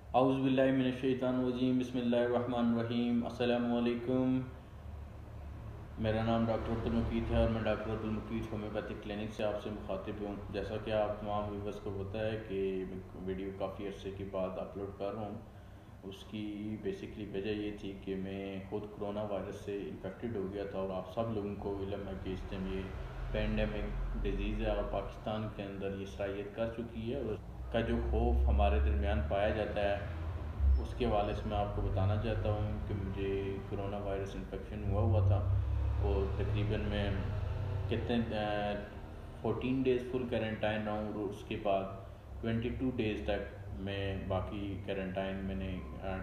औज़ुबिल्लाहिमिनश्शैतानिर्रजीम बिस्मिल्लाहिर्रहमानिर्रहीम। अस्सलामुअलैकुम। मेरा नाम डॉक्टर अब्दुल मुकीत है और मैं डॉक्टर अब्दुल मुकीत होम्योपैथिक क्लिनिक से आपसे मुखातिब हूँ। जैसा कि आप तमाम व्यूअर्स को पता है कि वीडियो काफ़ी अर्से के बाद अपलोड कर रहा हूँ, उसकी बेसिकली वजह ये थी कि मैं खुद कोरोना वायरस से इन्फेक्टेड हो गया था और आप सब लोगों को इल्म है कि इस टाइम ये पेंडेमिक डिजीज़ है और पाकिस्तान के अंदर ये सरायत कर चुकी है। और उसका जो खौफ हमारे दरमियान पाया जाता है, उसके हवाले से मैं आपको बताना चाहता हूँ कि मुझे कोरोना वायरस इन्फेक्शन हुआ था और तकरीबन मैं कितने 14 डेज़ फुल क्वारंटाइन रहा हूँ और उसके बाद 22 डेज़ तक मैं बाकी क्वारंटाइन मैंने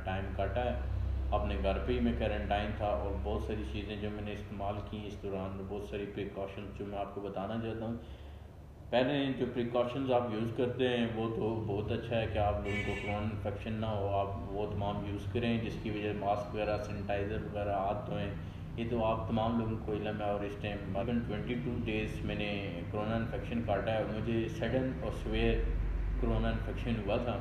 टाइम काटा है। अपने घर पे ही मैं क्वारंटाइन था और बहुत सारी चीज़ें जो मैंने इस्तेमाल की इस दौरान, बहुत सारी प्रिकॉशंस जो मैं आपको बताना चाहता हूँ। पहले जो प्रिकॉशंस आप यूज़ करते हैं वो तो बहुत अच्छा है कि आप लोगों को कोरोना इन्फेक्शन ना हो, आप वो तमाम यूज़ करें, जिसकी वजह मास्क वगैरह, सैनिटाइज़र वगैरह, हाथ धोएँ। ये तो आप तमाम लोगों को इल्म है। और इस टाइम 22 डेज़ मैंने कोरोना इन्फेक्शन काटा है। मुझे सडन और सवेयर कोरोना इन्फेक्शन हुआ था।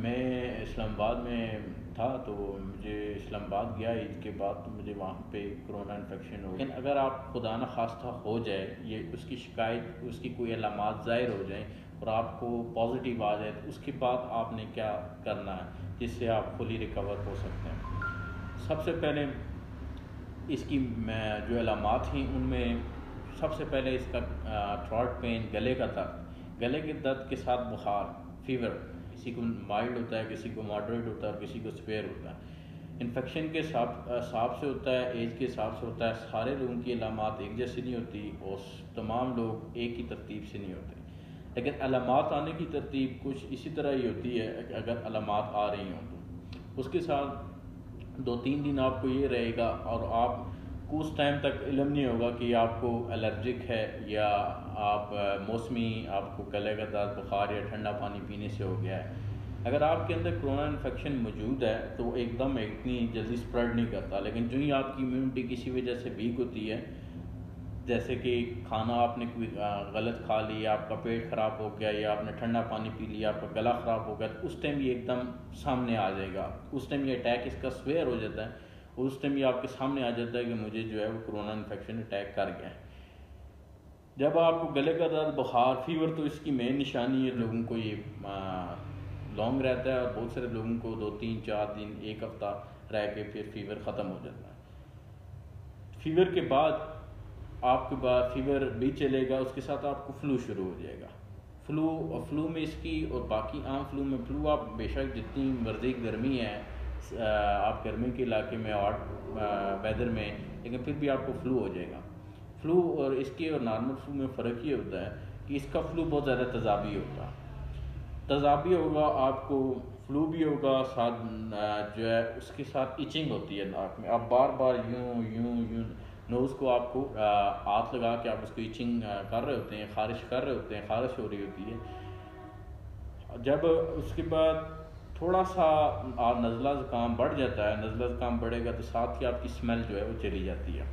मैं इस्लामाबाद में था तो मुझे इस्लामाबाद गया ईद के बाद, तो मुझे वहाँ पे कोरोना इन्फेक्शन हो। लेकिन अगर आप खुदा न खास्ता हो जाए, ये उसकी शिकायत, उसकी कोई अलामात ज़ाहिर हो जाए और आपको पॉजिटिव आ जाए, तो उसके बाद आपने क्या करना है जिससे आप फुली रिकवर हो सकते हैं। सबसे पहले इसकी जो अलामात थी उनमें सबसे पहले इसका थ्रॉट पेन, गले का दर्द, गले के दर्द के साथ बुखार, फीवर। किसी को माइल्ड होता है, किसी को मॉडरेट होता है और किसी को स्पेयर होता है। इन्फेक्शन के हिसाब से होता है, एज के हिसाब से होता है। सारे लोगों की अलामात एक जैसी नहीं होती और तमाम लोग एक ही तरतीब से नहीं होते। लेकिन अलामात आने की तरतीब कुछ इसी तरह ही होती है कि अगर अलामात आ रही हों तो उसके साथ 2-3 दिन आपको ये रहेगा और आपको उस टाइम तक इल्म नहीं होगा कि आपको एलर्जिक है या आप मौसमी आपको गले का दर्द, बुखार या ठंडा पानी पीने से हो गया है। अगर आपके अंदर कोरोना इन्फेक्शन मौजूद है तो एकदम इतनी जल्दी स्प्रेड नहीं करता, लेकिन जो ही आपकी इम्यूनिटी किसी वजह से वीक होती है, जैसे कि खाना आपने कोई गलत खा लिया, आपका पेट ख़राब हो गया या आपने ठंडा पानी पी लिया, आपका गला ख़राब हो गया, तो उस टाइम ये एकदम सामने आ जाएगा। उस टाइम ये अटैक इसका स्वेयर हो जाता है और उस टाइम ये आपके सामने आ जाता है कि मुझे जो है वो कोरोना इन्फेक्शन अटैक कर गया है। जब आपको गले का दर्द, बुखार, फीवर, तो इसकी मेन निशानी है लोगों को ये लॉन्ग रहता है और बहुत सारे लोगों को 2-3-4 दिन, एक हफ़्ता रह के फिर फीवर ख़त्म हो जाता है। फीवर के बाद आपके बाद फीवर भी चलेगा, उसके साथ आपको फ्लू शुरू हो जाएगा। फ्लू में इसकी और बाकी आम फ्लू में, फ्लू आप बेशक जितनी मर्जी गर्मी है, आप गर्मी के इलाके में हॉट वेदर में, लेकिन फिर भी आपको फ्लू हो जाएगा। फ्लू और इसके और नॉर्मल फ्लू में फ़र्क ये होता है कि इसका फ्लू बहुत ज़्यादा तेज़ाबी होता है। तेज़ाबी होगा, आपको फ्लू भी होगा, साथ जो है उसके साथ इचिंग होती है नाक में। आप बार बार यूं यूं यूं नोज़ को आपको हाथ लगा के आप उसको इचिंग कर रहे होते हैं, ख़ारिश कर रहे होते हैं, ख़ारिश हो रही होती है। जब उसके बाद थोड़ा सा नज़ला ज़ुकाम बढ़ जाता है, नज़ला ज़ुकाम बढ़ेगा तो साथ ही आपकी स्मेल जो है वो चली जाती है।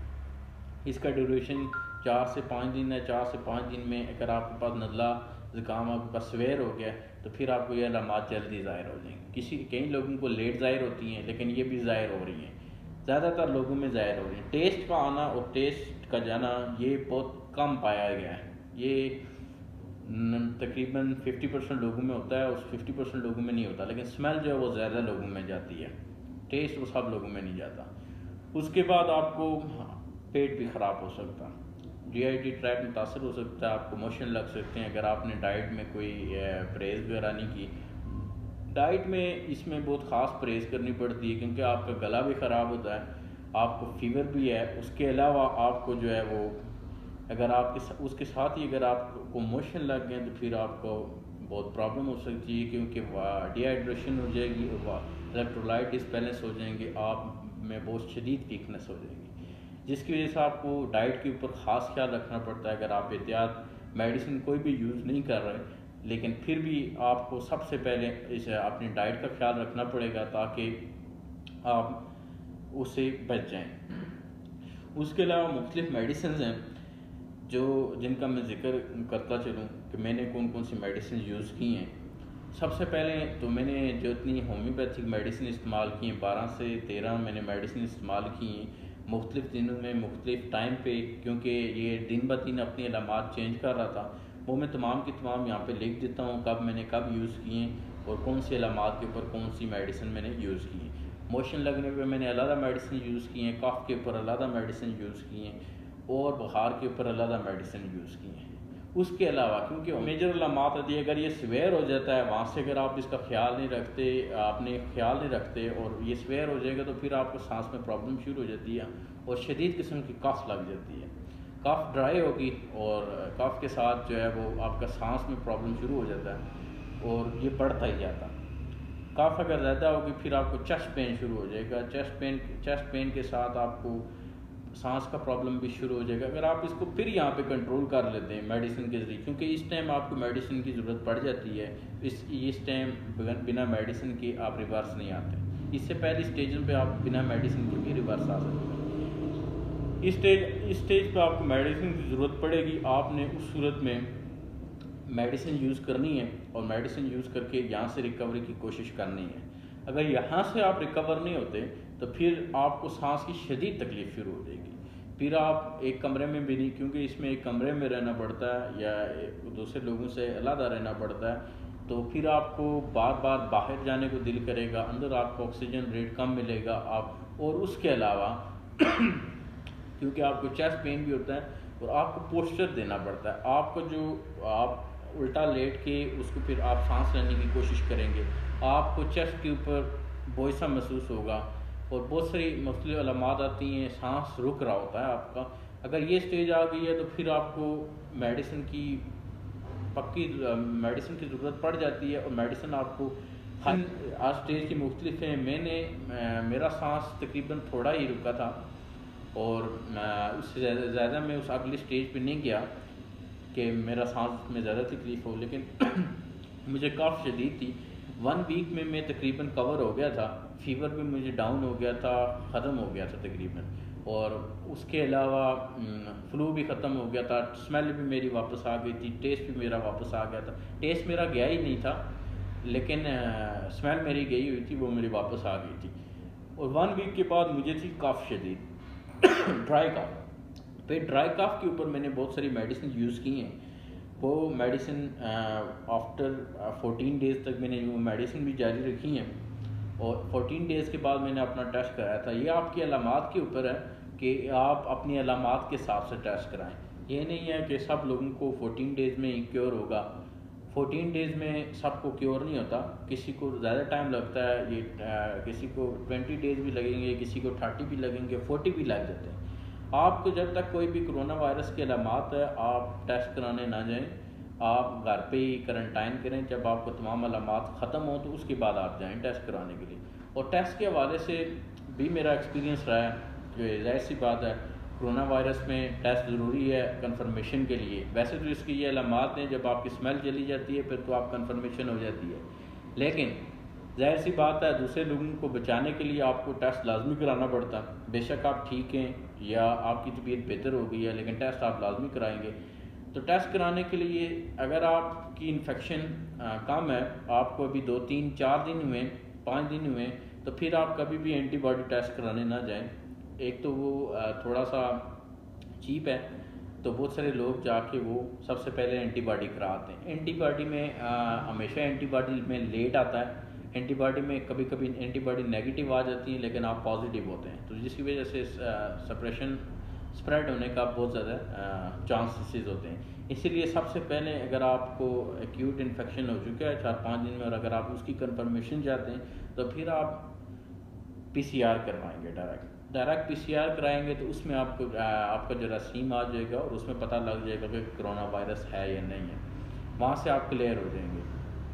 इसका ड्यूरेशन 4 से 5 दिन है। 4 से 5 दिन में अगर आपके पास नज़ला ज़ुकाम आपके पास सवेर हो गया तो फिर आपको ये अलामात जल्दी ज़ाहिर हो जाएंगी। कई लोगों को लेट ज़ाहिर होती हैं, लेकिन ये भी ज़ाहिर हो रही हैं, ज़्यादातर लोगों में ज़ाहिर हो रही है। टेस्ट का आना और टेस्ट का जाना ये बहुत कम पाया गया है। ये तकरीबन 50% लोगों में होता है और 50% लोगों में नहीं होता, लेकिन स्मेल जो है वो ज़्यादा लोगों में जाती है, टेस्ट वो सब लोगों में नहीं जाता। उसके बाद आपको पेट भी ख़राब हो सकता है, जीआईटी ट्रैक्ट मुतासर हो सकता है, आपको मोशन लग सकते हैं अगर आपने डाइट में कोई परहेज़ वगैरह नहीं की। डाइट में इसमें बहुत ख़ास परहेज़ करनी पड़ती है क्योंकि आपका गला भी ख़राब होता है, आपको फीवर भी है, उसके अलावा आपको जो है वो अगर आपके उसके साथ ही अगर आपको मोशन लग गए तो फिर आपको बहुत प्रॉब्लम हो सकती है क्योंकि डिहाइड्रेशन हो जाएगी और इलेक्ट्रोलाइट डिसबैलेंस हो जाएंगे, आप में बहुत शदीद वीकनेस हो जाएगी, जिसकी वजह से आपको डाइट के ऊपर ख़ास ख्याल रखना पड़ता है। अगर आप एहतियात मेडिसिन कोई भी यूज़ नहीं कर रहे, लेकिन फिर भी आपको सबसे पहले इस अपनी डाइट का ख्याल रखना पड़ेगा ताकि आप उससे बच जाएं। उसके अलावा मुख्तलिफ़ मेडिसिन हैं जिनका मैं ज़िक्र करता चलूँ कि मैंने कौन कौन सी मेडिसिन यूज़ की हैं। सबसे पहले तो मैंने जो इतनी होम्योपैथिक मेडिसिन इस्तेमाल की हैं, 12 से 13 मैंने मेडिसिन इस्तेमाल की हैं मुख्तलिफ़ दिनों में मुख्तलिफ़ टाइम पे, क्योंकि ये दिन ब दिन अपनी अलामात चेंज कर रहा था। वो मैं तमाम की तमाम यहाँ पे लिख देता हूँ कब मैंने कब यूज़ किए हैं और कौन सी अलामात के ऊपर कौन सी मेडिसिन मैंने यूज़ की है। मोशन लगने पे मैंने अलग मेडिसिन यूज़ की हैं, कफ़ के ऊपर अलग मेडिसिन यूज़ की हैं और बुखार के ऊपर अलग मेडिसिन यूज़ की हैं। उसके अलावा क्योंकि मेजर अलामात होती है, अगर ये स्वेयर हो जाता है वहाँ से अगर आप इसका ख्याल नहीं रखते, आपने ख्याल नहीं रखते और ये स्वेयर हो जाएगा तो फिर आपको सांस में प्रॉब्लम शुरू हो जाती है और शदीद किस्म की कफ़ लग जाती है। कफ़ ड्राई होगी और कफ़ के साथ जो है वो आपका सांस में प्रॉब्लम शुरू हो जाता है और ये बढ़ता ही जाता है। कफ़ अगर ज़्यादा होगी फिर आपको चेस्ट पेन शुरू हो जाएगा। चेस्ट पेन के साथ आपको सांस का प्रॉब्लम भी शुरू हो जाएगा। अगर आप इसको फिर यहाँ पे कंट्रोल कर लेते हैं मेडिसिन के ज़रिए, क्योंकि इस टाइम आपको मेडिसिन की ज़रूरत पड़ जाती है, इस टाइम बिना मेडिसिन के आप रिवर्स नहीं आते। इससे पहली स्टेज पे आप बिना मेडिसिन के भी रिवर्स आ सकते हैं। इस स्टेज पे आपको मेडिसिन की ज़रूरत पड़ेगी। आपने उस सूरत में मेडिसिन यूज़ करनी है और मेडिसिन यूज़ करके यहाँ से रिकवरी की कोशिश करनी है। अगर यहाँ से आप रिकवर नहीं होते तो फिर आपको सांस की शदीद तकलीफ़ शुरू हो जाएगी। फिर आप एक कमरे में भी नहीं, क्योंकि इसमें एक कमरे में रहना पड़ता है या दूसरे लोगों से अलग रहना पड़ता है, तो फिर आपको बार बार बाहर जाने को दिल करेगा, अंदर आपको ऑक्सीजन रेट कम मिलेगा। आप और उसके अलावा क्योंकि आपको चेस्ट पेन भी होता है और आपको पोस्चर देना पड़ता है। आपको जो आप उल्टा लेट के उसको फिर आप सांस लेने की कोशिश करेंगे, आपको चेस्ट के ऊपर बोझ सा महसूस होगा और बहुत सारी मुख्तलिफ अलामात आती हैं, सांस रुक रहा होता है आपका। अगर ये स्टेज आ गई है तो फिर आपको मेडिसिन की मेडिसिन की ज़रूरत पड़ जाती है और मेडिसिन आपको आज स्टेज की मुख्तलिफ हैं। मेरा सांस तकरीबन थोड़ा ही रुका था और उससे ज़्यादा मैं उस अगली स्टेज पे नहीं गया कि मेरा सांस में ज़्यादा तकलीफ़ हो, लेकिन मुझे कफ़ शदीद थी। 1 वीक में मैं तकरीबन कवर हो गया था। फ़ीवर भी मुझे डाउन हो गया था, ख़त्म हो गया था तकरीबन, और उसके अलावा फ्लू भी ख़त्म हो गया था। स्मेल भी मेरी वापस आ गई थी, टेस्ट भी मेरा वापस आ गया था। टेस्ट मेरा गया ही नहीं था लेकिन स्मेल मेरी गई हुई थी, वो मेरी वापस आ गई थी। और 1 वीक के बाद मुझे थी कफ़ शदीद ड्राई कफ़। फिर ड्राई कफ़ के ऊपर मैंने बहुत सारी मेडिसिन यूज़ की हैं। वो मेडिसिन आफ्टर 14 डेज़ तक मैंने वो मेडिसिन भी जारी रखी हैं और 14 डेज़ के बाद मैंने अपना टेस्ट कराया था। ये आपकी अलामात के ऊपर है कि आप अपनी अलामात के हिसाब से टेस्ट कराएं। ये नहीं है कि सब लोगों को 14 डेज़ में ही क्योर होगा। 14 डेज़ में सबको क्योर नहीं होता, किसी को ज़्यादा टाइम लगता है। ये किसी को 20 डेज़ भी लगेंगे, किसी को 30 भी लगेंगे, 40 भी लग जाते हैं। आपको जब तक कोई भी कोरोना वायरस की अलामात है आप टेस्ट कराने ना जाएं, आप घर पे ही क्वारंटाइन करें। जब आपको तमाम अलामात ख़त्म हो तो उसके बाद आप जाएं टेस्ट कराने के लिए। और टेस्ट के हवाले से भी मेरा एक्सपीरियंस रहा है कि ज़ाहिर सी बात है कोरोना वायरस में टेस्ट ज़रूरी है कंफर्मेशन के लिए। वैसे तो इसकी ये अलामात हैं, जब आपकी स्मेल चली जाती है फिर तो आप कंफर्मेशन हो जाती है, लेकिन ज़ाहिर सी बात है दूसरे लोगों को बचाने के लिए आपको टेस्ट लाजमी कराना पड़ता है। बेशक आप ठीक हैं या आपकी तबीयत बेहतर हो गई है, लेकिन टेस्ट आप लाजमी कराएंगे। तो टेस्ट कराने के लिए अगर आपकी इन्फेक्शन कम है, आपको अभी 2, 3, 4 दिन हुए, 5 दिन हुए, तो फिर आप कभी भी एंटीबॉडी टेस्ट कराने ना जाएं। एक तो वो थोड़ा सा चीप है, तो बहुत सारे लोग जाके वो सबसे पहले एंटीबॉडी कराते हैं। एंटीबॉडी में हमेशा एंटीबॉडी में लेट आता है। एंटीबॉडी में कभी कभी एंटीबॉडी नेगेटिव आ जाती है लेकिन आप पॉजिटिव होते हैं, तो जिसकी वजह से सप्रेशन स्प्रेड होने का बहुत ज़्यादा चांसेस होते हैं। इसीलिए सबसे पहले अगर आपको एक्यूट इन्फेक्शन हो चुका है 4-5 दिन में और अगर आप उसकी कंफर्मेशन चाहते हैं तो फिर आप PCR करवाएंगे। डायरेक्ट PCR कराएंगे तो उसमें आपका जरासीम आ जाएगा और उसमें पता लग जाएगा कि कोरोना वायरस है या नहीं है। वहाँ से आप क्लियर हो जाएंगे।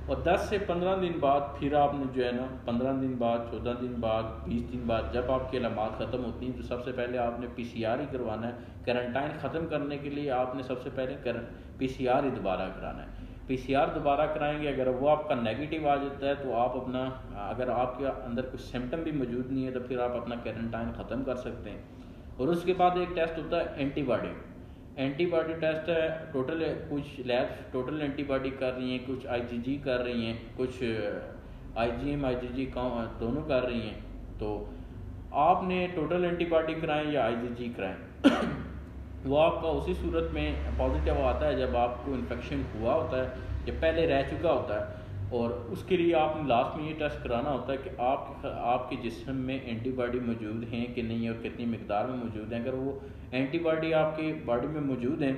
और 10 से 15 दिन बाद फिर आपने जो है ना 15 दिन बाद, 14 दिन बाद, 20 दिन बाद जब आपकी अलामात ख़त्म होती हैं तो सबसे पहले आपने PCR ही करवाना है। क्वारंटाइन ख़त्म करने के लिए आपने सबसे पहले PCR ही दोबारा कराना है। PCR दोबारा कराएंगे, अगर वो आपका नेगेटिव आ जाता है तो आप अपना, अगर आपके अंदर कोई सिम्टम भी मौजूद नहीं है तो फिर आप अपना क्वारंटाइन ख़त्म कर सकते हैं। और उसके बाद एक टेस्ट होता है एंटीबॉडी। एंटीबॉडी टेस्ट है, टोटल कुछ लैब्स टोटल एंटीबॉडी कर रही हैं, कुछ आईजीजी कर रही हैं, कुछ आईजीएम आईजीजी दोनों कर रही हैं। तो आपने टोटल एंटीबॉडी कराएं या आईजीजी कराएं वो आपका उसी सूरत में पॉजिटिव आता है जब आपको इन्फेक्शन हुआ होता है या पहले रह चुका होता है। और उसके लिए आपने लास्ट में ये टेस्ट कराना होता है कि आपके जिस्म में एंटीबॉडी मौजूद हैं कि नहीं और कितनी मिकदार में मौजूद हैं। अगर वो एंटीबॉडी आपकी बॉडी में मौजूद हैं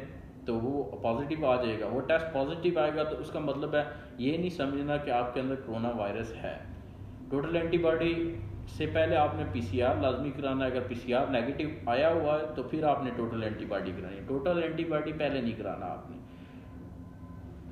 तो वो पॉजिटिव आ जाएगा। वो टेस्ट पॉजिटिव आएगा तो उसका मतलब है ये नहीं समझना कि आपके अंदर कोरोना वायरस है। टोटल एंटीबॉडी से पहले आपने पीसीआर लाजमी कराना है। अगर पीसीआर नेगेटिव आया हुआ है तो फिर आपने टोटल एंटीबॉडी करानी है। टोटल एंटीबॉडी पहले नहीं कराना आपने।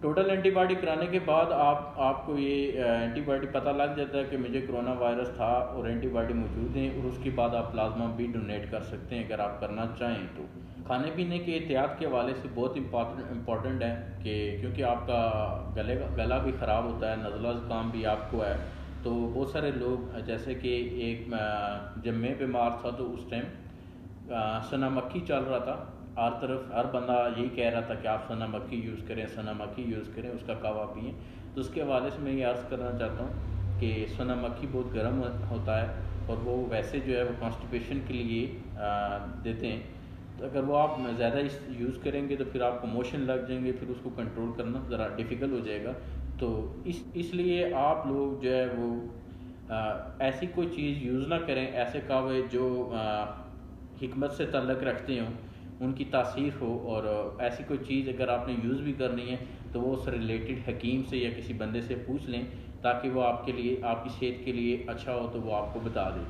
टोटल एंटीबॉडी कराने के बाद आपको ये एंटीबॉडी पता लग जाता है कि मुझे कोरोना वायरस था और एंटीबॉडी मौजूद है, और उसके बाद आप प्लाज्मा भी डोनेट कर सकते हैं अगर आप करना चाहें तो। खाने पीने के एहतियात के हवाले से बहुत इम्पॉर्टेंट है कि क्योंकि आपका गला भी ख़राब होता है, नज़ला ज़ुकाम भी आपको है। तो बहुत सारे लोग जैसे कि एक जब मैं बीमार था तो उस टाइम सना मक्खी चल रहा था, हर तरफ हर बंदा यही कह रहा था कि आप सना मक्खी यूज़ करें, सना मक्खी यूज़ करें, उसका कावा पिएँ। तो उसके हवाले से मैं ये अर्ज़ करना चाहता हूँ कि सना मक्खी बहुत गर्म होता है और वो वैसे जो है वो कॉन्स्टिपेशन के लिए देते हैं। तो अगर वो आप ज़्यादा यूज़ करेंगे तो फिर आपको मोशन लग जाएंगे, फिर उसको कंट्रोल करना ज़रा डिफ़िकल्ट हो जाएगा। तो इसलिए आप लोग जो है वो ऐसी कोई चीज़ यूज़ ना करें, ऐसे कावे जो हिकमत से तल्लक रखते हों, उनकी तासीर हो। और ऐसी कोई चीज़ अगर आपने यूज़ भी करनी है तो वो उससे रिलेटेड हकीम से या किसी बंदे से पूछ लें ताकि वो आपके लिए आपकी सेहत के लिए अच्छा हो तो वो आपको बता दे।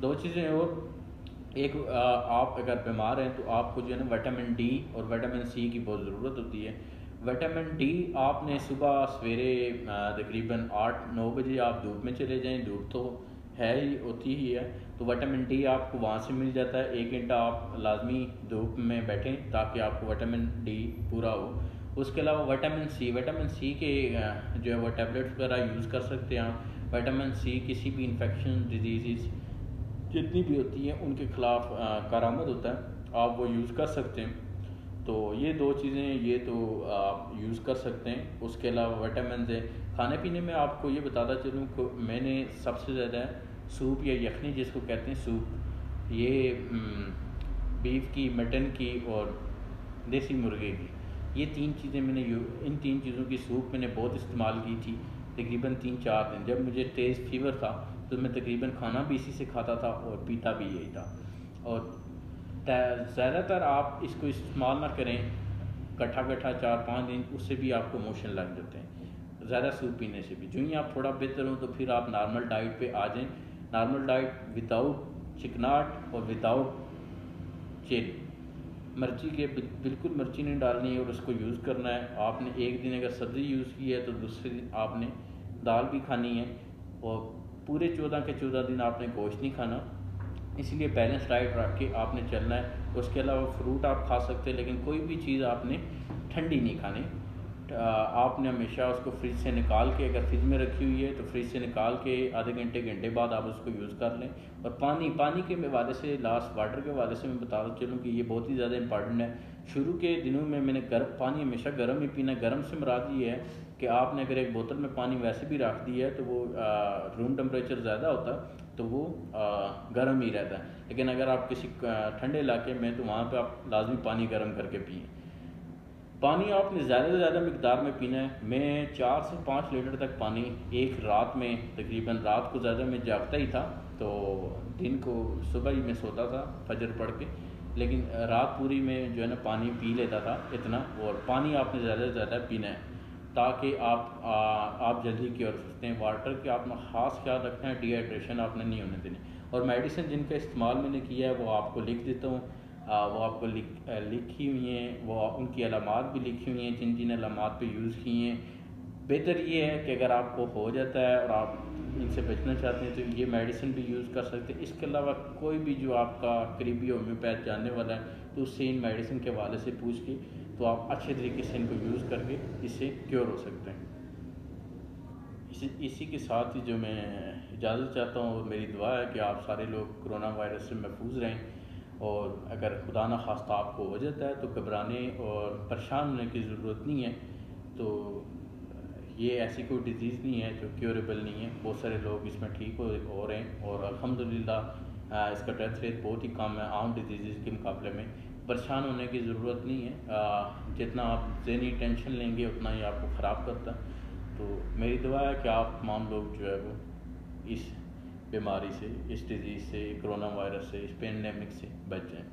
दो चीज़ें और, एक आप अगर बीमार हैं तो आपको जो है ना विटामिन डी और विटामिन सी की बहुत ज़रूरत होती है। विटामिन डी आपने सुबह सवेरे तकरीबन 8-9 बजे आप धूप में चले जाएं, धूप तो है ही होती ही है, तो विटामिन डी आपको वहाँ से मिल जाता है। 1 घंटा आप लाजमी धूप में बैठें ताकि आपको विटामिन डी पूरा हो। उसके अलावा विटामिन सी के जो है वो टैबलेट्स वगैरह यूज़ कर सकते हैं आप। विटामिन सी किसी भी इन्फेक्शन डिजीज़ जितनी भी होती हैं उनके ख़िलाफ़ कारआमद होता है, आप वो यूज़ कर सकते हैं। तो ये दो चीज़ें ये तो आप यूज़ कर सकते हैं। उसके अलावा विटामिन से खाने पीने में आपको ये बताता चलूँ कि मैंने सबसे ज़्यादा सूप या यखनी जिसको कहते हैं सूप, ये बीफ की, मटन की और देसी मुर्गे की, ये 3 चीज़ें मैंने इन 3 चीज़ों की सूप मैंने बहुत इस्तेमाल की थी तकरीबन 3-4 दिन। जब मुझे तेज़ फीवर था तो मैं तकरीबन खाना भी इसी से खाता था और पीता भी यही था। और ज़्यादातर आप इसको इस्तेमाल ना करें कट्ठा 4-5 दिन, उससे भी आपको मोशन लग जाते हैं ज़्यादा सूप पीने से भी। जो ही आप थोड़ा बेहतर हो तो फिर आप नॉर्मल डाइट पे आ जाएं। नॉर्मल डाइट विदाउट चिकनाट और विदाउट चिल, मिर्ची के बिल्कुल मिर्ची नहीं डालनी है और उसको यूज़ करना है। आपने एक दिन अगर सब्ज़ी यूज़ की है तो दूसरे दिन आपने दाल भी खानी है और पूरे 14 के 14 दिन आपने गोश्त नहीं खाना। इसलिए बैलेंस डाइट रख के आपने चलना है। उसके अलावा फ्रूट आप खा सकते हैं लेकिन कोई भी चीज़ आपने ठंडी नहीं खानी। आपने हमेशा उसको फ्रिज से निकाल के, अगर फ्रिज में रखी हुई है तो फ्रिज से निकाल के आधे घंटे बाद आप उसको यूज़ कर लें। और पानी के हवाले से, लास्ट वाटर के हवाले से मैं बताता चलूँ कि ये बहुत ही ज़्यादा इंपॉर्टेंट है। शुरू के दिनों में मैंने पानी हमेशा गर्म ही पीना। गर्म से मुराद ये है कि आपने अगर एक बोतल में पानी वैसे भी रख दिया है तो वो रूम टेम्परेचर ज़्यादा होता है तो वो गर्म ही रहता है। लेकिन अगर आप किसी ठंडे इलाके में तो वहाँ पे आप लाजमी पानी गर्म करके पिएँ। पानी आपने ज़्यादा से ज़्यादा मिकदार में पीना है। मैं 4 से 5 लीटर तक पानी एक रात में, तकरीबन रात को ज़्यादा मैं जागता ही था तो दिन को सुबह ही मैं सोता था फजर पढ़ के, लेकिन रात पूरी में जो है ना पानी पी लेता था इतना। और पानी आपने ज़्यादा से ज़्यादा पीना है ताकि आप जल्दी क्योर सकते हैं। वाटर के आपने ख़ास ख्याल रखना है, डिहाइड्रेशन आपने नहीं होने देनी। और मेडिसिन जिनका इस्तेमाल मैंने किया है वो आपको लिख देता हूँ, वो आपको लिखी हुई हैं, वो उनकी अलामात भी लिखी हुई हैं जिन जिन अलामात पे यूज़ किए हैं। बेहतर ये है कि अगर आपको हो जाता है और आप इनसे बचना चाहते हैं तो ये मेडिसिन भी यूज़ कर सकते हैं। इसके अलावा कोई भी जो आपका करीबी होम्योपैथ जानने वाला है तो उससे इन मेडिसिन के हवाले से पूछ के तो आप अच्छे तरीके से इनको यूज़ करके इससे क्योर हो सकते हैं। इसी के साथ ही जो मैं इजाज़त चाहता हूँ और मेरी दुआ है कि आप सारे लोग कोरोना वायरस से महफूज रहें और अगर खुदा न खास्ता आपको हो जाता है तो घबराने और परेशान होने की ज़रूरत नहीं है। तो ये ऐसी कोई डिज़ीज़ नहीं है जो क्योरेबल नहीं है, बहुत सारे लोग इसमें ठीक हो रहे हैं और अल्हम्दुलिल्लाह इसका डेथ रेट बहुत ही कम है आम डिजीज़ के मुकाबले में। परेशान होने की ज़रूरत नहीं है, जितना आप ज़हनी टेंशन लेंगे उतना ही आपको ख़राब करता है। तो मेरी दुआ है कि आप तमाम लोग जो है वो इस बीमारी से, इस डिज़ीज़ से, कोरोना वायरस से, इस पेंडेमिक से बच जाएँ।